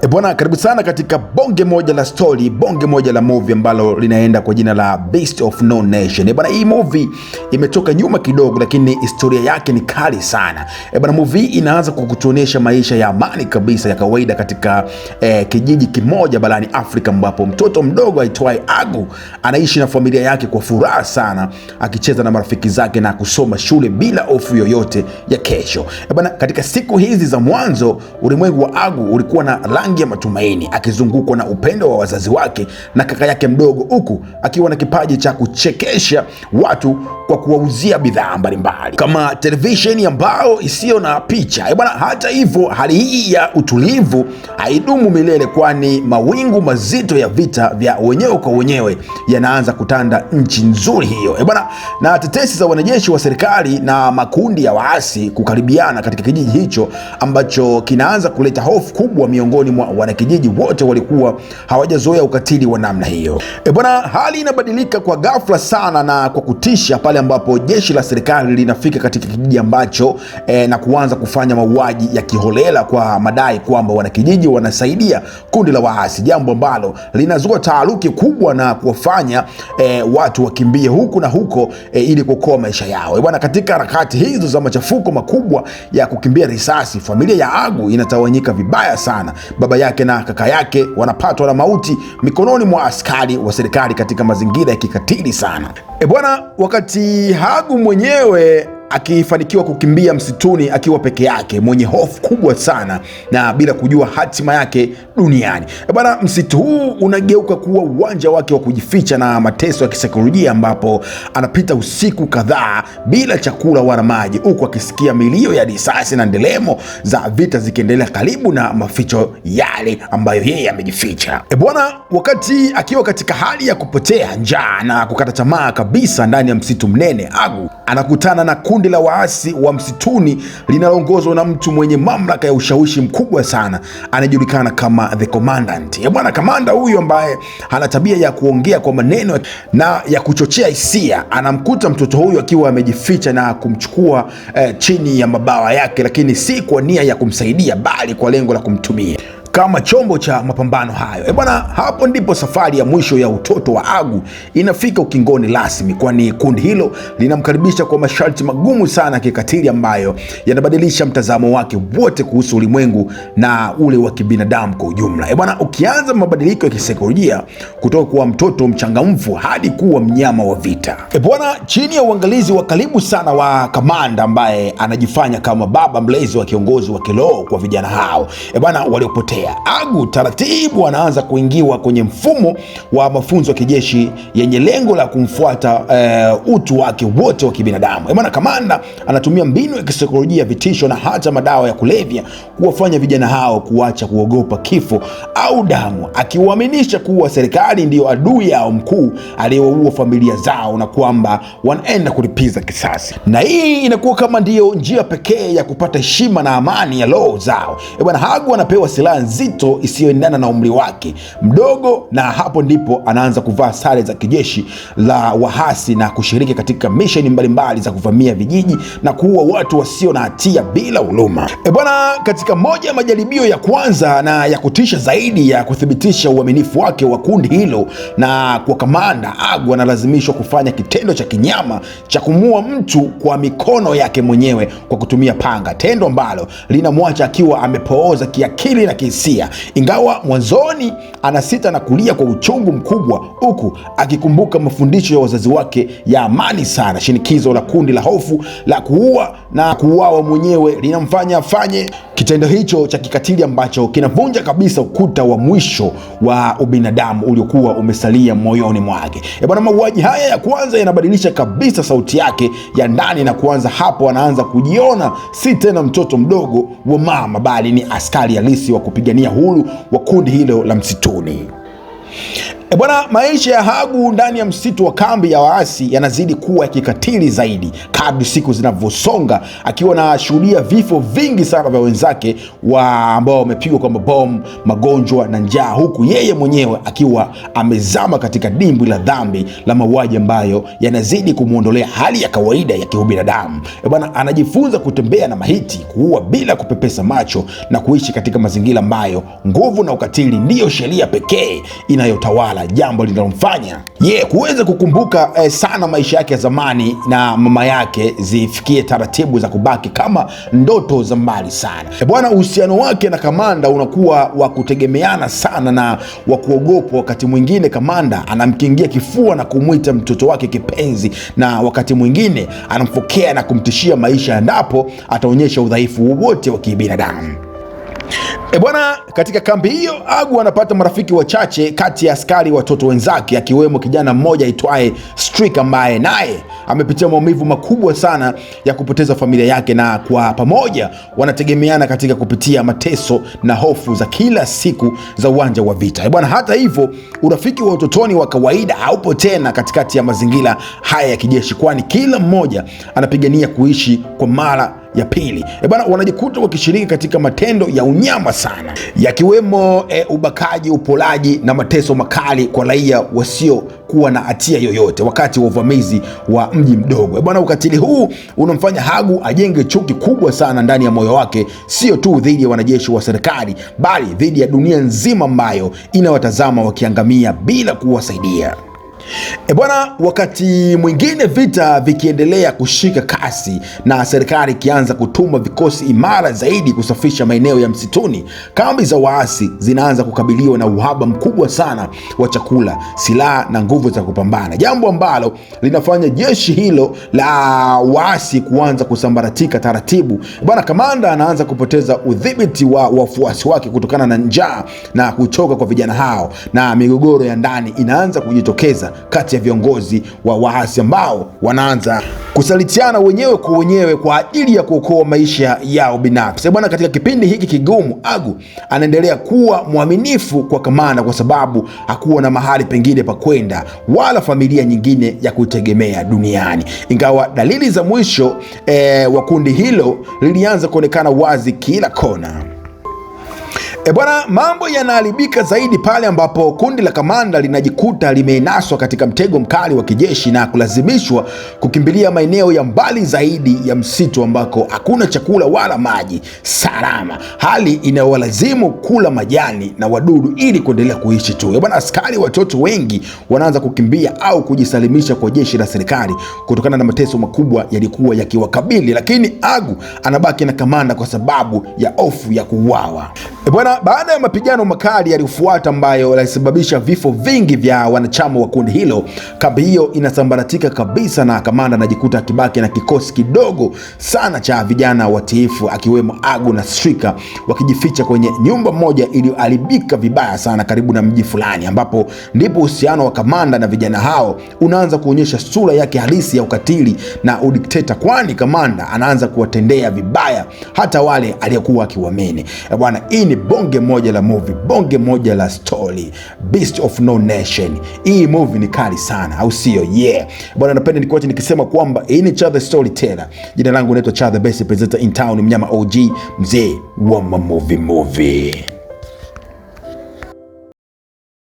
Bwana, karibu sana katika bonge moja la story, bonge moja la movie ambalo linaenda kwa jina la Beast of No Nation. Bwana, hii movie imetoka nyuma kidogo, lakini historia yake ni kali sana. Bwana, movie inaanza kwa kutuonyesha maisha ya amani kabisa ya kawaida katika kijiji kimoja barani Afrika, ambapo mtoto mdogo aitwaye Agu anaishi na familia yake kwa furaha sana, akicheza na marafiki zake na kusoma shule bila hofu yoyote ya kesho. Bwana, katika siku hizi za mwanzo, ulimwengu wa Agu ulikuwa na rangi ya matumaini, akizungukwa na upendo wa wazazi wake na kaka yake mdogo, huku akiwa na kipaji cha kuchekesha watu kwa kuwauzia bidhaa mbalimbali kama televisheni ambao isiyo na picha. Bwana, hata hivyo hali hii ya utulivu haidumu milele, kwani mawingu mazito ya vita vya wenyewe kwa wenyewe yanaanza kutanda nchi nzuri hiyo. Bwana, na tetesi za wanajeshi wa serikali na makundi ya waasi kukaribiana katika kijiji hicho ambacho kinaanza kuleta hofu kubwa miongoni mwa wanakijiji wote walikuwa hawajazoea ukatili wa namna hiyo. Bwana, hali inabadilika kwa ghafla sana na kwa kutisha pale ambapo jeshi la serikali linafika katika kijiji ambacho na kuanza kufanya mauaji ya kiholela kwa madai kwamba wanakijiji wanasaidia kundi la waasi, jambo ambalo linazua taharuki kubwa na kuwafanya watu wakimbie huku na huko ili kuokoa maisha yao. Bwana, katika harakati hizo za machafuko makubwa ya kukimbia risasi, familia ya Agu inatawanyika vibaya sana. Baba yake na kaka yake wanapatwa na mauti mikononi mwa askari wa serikali katika mazingira ya kikatili sana. Bwana, wakati Agu mwenyewe akifanikiwa kukimbia msituni akiwa peke yake, mwenye hofu kubwa sana na bila kujua hatima yake duniani. Bwana, msitu huu unageuka kuwa uwanja wake wa kujificha na mateso ya kisaikolojia, ambapo anapita usiku kadhaa bila chakula wala maji, huku akisikia milio ya risasi na ndelemo za vita zikiendelea karibu na maficho yale ambayo yeye amejificha. Bwana, wakati akiwa katika hali ya kupotea njaa na kukata tamaa kabisa ndani ya msitu mnene, Agu anakutana na kundi la waasi wa msituni linaloongozwa na mtu mwenye mamlaka ya ushawishi mkubwa sana, anajulikana kama The Commandant. Bwana, kamanda huyu ambaye ana tabia ya kuongea kwa maneno na ya kuchochea hisia, anamkuta mtoto huyu akiwa amejificha na kumchukua chini ya mabawa yake, lakini si kwa nia ya kumsaidia, bali kwa lengo la kumtumia kama chombo cha mapambano hayo. Bwana, hapo ndipo safari ya mwisho ya utoto wa Agu inafika ukingoni rasmi, kwani kundi hilo linamkaribisha kwa masharti magumu sana kikatili, ambayo yanabadilisha mtazamo wake wote kuhusu ulimwengu na ule wa kibinadamu kwa ujumla. Bwana, ukianza mabadiliko ya kisaikolojia kutoka kuwa mtoto mchangamfu hadi kuwa mnyama wa vita. Bwana, chini ya uangalizi wa karibu sana wa kamanda ambaye anajifanya kama baba mlezi wa kiongozi wa kiroho kwa vijana hao, bwana, waliopotea, Agu taratibu anaanza kuingiwa kwenye mfumo wa mafunzo ya kijeshi yenye lengo la kumfuata utu wake wote wa kibinadamu. Maana kamanda anatumia mbinu ya kisaikolojia, vitisho na hata madawa ya kulevya kuwafanya vijana hao kuacha kuogopa kifo au damu, akiwaaminisha kuwa serikali ndiyo adui yao mkuu aliyewaua familia zao na kwamba wanaenda kulipiza kisasi, na hii inakuwa kama ndiyo njia pekee ya kupata heshima na amani ya roho zao. Bwana, Agu anapewa silaha nzito isiyoendana na umri wake mdogo, na hapo ndipo anaanza kuvaa sare za kijeshi la waasi na kushiriki katika misheni mbalimbali za kuvamia vijiji na kuua watu wasio na hatia bila huruma. Bwana, katika moja ya majaribio ya kwanza na ya kutisha zaidi ya kuthibitisha uaminifu wake wa kundi hilo na kwa kamanda, Agu analazimishwa kufanya kitendo cha kinyama cha kumuua mtu kwa mikono yake mwenyewe kwa kutumia panga, tendo ambalo linamwacha akiwa amepooza kiakili na kihisia. Ingawa mwanzoni anasita na kulia kwa uchungu mkubwa, huku akikumbuka mafundisho ya wazazi wake ya amani sana, shinikizo la kundi la hofu la kuua na kuuawa mwenyewe linamfanya afanye kitendo hicho cha kikatili ambacho kinavunja kabisa ukuta wa mwisho wa ubinadamu uliokuwa umesalia moyoni mwake. Bwana, mauaji haya ya kwanza yanabadilisha kabisa sauti yake ya ndani, na kuanza hapo anaanza kujiona si tena mtoto mdogo wa mama, bali ni askari halisi wa kupigania huru wa kundi hilo la msituni. Bwana, maisha ya Hagu ndani ya msitu wa kambi ya waasi yanazidi kuwa ya kikatili zaidi kadri siku zinavyosonga, akiwa anashuhudia vifo vingi sana vya wenzake ambao wamepigwa kwa mabomu, magonjwa na njaa, huku yeye mwenyewe akiwa amezama katika dimbwi la dhambi la mauaji ambayo yanazidi kumuondolea hali ya kawaida ya kibinadamu. Bwana, anajifunza kutembea na mahiti, kuua bila kupepesa macho na kuishi katika mazingira ambayo nguvu na ukatili ndiyo sheria pekee inayotawala, jambo linalomfanya kuweza kukumbuka sana maisha yake ya zamani na mama yake zifikie taratibu za kubaki kama ndoto za mbali sana. Bwana, uhusiano wake na kamanda unakuwa wa kutegemeana sana na wa kuogopwa. Wakati mwingine kamanda anamkingia kifua na kumwita mtoto wake kipenzi, na wakati mwingine anamfokea na kumtishia maisha endapo ataonyesha udhaifu wowote wa kibinadamu. Bwana, katika kambi hiyo Hagu anapata marafiki wachache kati ya askari watoto wenzake, akiwemo kijana mmoja aitwaye Streak ambaye naye amepitia maumivu makubwa sana ya kupoteza familia yake, na kwa pamoja wanategemeana katika kupitia mateso na hofu za kila siku za uwanja wa vita. Bwana, hata hivyo urafiki wa utotoni wa kawaida haupo tena katikati ya mazingira haya ya kijeshi, kwani kila mmoja anapigania kuishi kwa mara ya pili. Bwana, wanajikuta wakishiriki katika matendo ya unyama sana, yakiwemo ubakaji, upolaji na mateso makali kwa raia wasiokuwa na hatia yoyote wakati wa uvamizi wa mji mdogo. Bwana, ukatili huu unamfanya Hagu ajenge chuki kubwa sana ndani ya moyo wake, sio tu dhidi ya wanajeshi wa serikali, bali dhidi ya dunia nzima ambayo inawatazama wakiangamia bila kuwasaidia. Bwana, wakati mwingine vita vikiendelea kushika kasi na serikali ikianza kutuma vikosi imara zaidi kusafisha maeneo ya msituni, kambi za waasi zinaanza kukabiliwa na uhaba mkubwa sana wa chakula, silaha na nguvu za kupambana, jambo ambalo linafanya jeshi hilo la waasi kuanza kusambaratika taratibu. Bwana, kamanda anaanza kupoteza udhibiti wa wafuasi wake kutokana na njaa na kuchoka kwa vijana hao, na migogoro ya ndani inaanza kujitokeza kati ya viongozi wa waasi ambao wanaanza kusalitiana wenyewe kwa wenyewe kwa ajili ya kuokoa maisha yao binafsi. Bwana, katika kipindi hiki kigumu Hagu anaendelea kuwa mwaminifu kwa kamanda, kwa sababu hakuwa na mahali pengine pa kwenda wala familia nyingine ya kutegemea duniani. Ingawa dalili za mwisho wa kundi hilo lilianza kuonekana wazi kila kona. Bwana, mambo yanaharibika zaidi pale ambapo kundi la kamanda linajikuta limeinaswa katika mtego mkali wa kijeshi na kulazimishwa kukimbilia maeneo ya mbali zaidi ya msitu ambako hakuna chakula wala maji salama, hali inayowalazimu kula majani na wadudu ili kuendelea kuishi tu. Bwana, askari watoto wengi wanaanza kukimbia au kujisalimisha kwa jeshi la serikali kutokana na mateso makubwa yalikuwa yakiwakabili, lakini Hagu anabaki na kamanda kwa sababu ya hofu ya kuuawa. Bwana, baada ya mapigano makali yaliyofuata ambayo yalisababisha vifo vingi vya wanachama wa kundi hilo, kambi hiyo inasambaratika kabisa na kamanda anajikuta akibaki na kikosi kidogo sana cha vijana watiifu, akiwemo Hagu na Streak, wakijificha kwenye nyumba moja iliyoharibika vibaya sana karibu na mji fulani, ambapo ndipo uhusiano wa kamanda na vijana hao unaanza kuonyesha sura yake halisi ya ukatili na udikteta, kwani kamanda anaanza kuwatendea vibaya hata wale aliyokuwa akiwaamini. Bwana, hii ni bonge moja la movie, bonge moja la story, Beast of No Nation. Hii movie ni kali sana, au sio? Bwana, napenda nikuache nikisema kwamba hii ni Cha the Storyteller. Jina langu naitwa Cha the Best Presenter in Town, mnyama OG, mzee wa movie.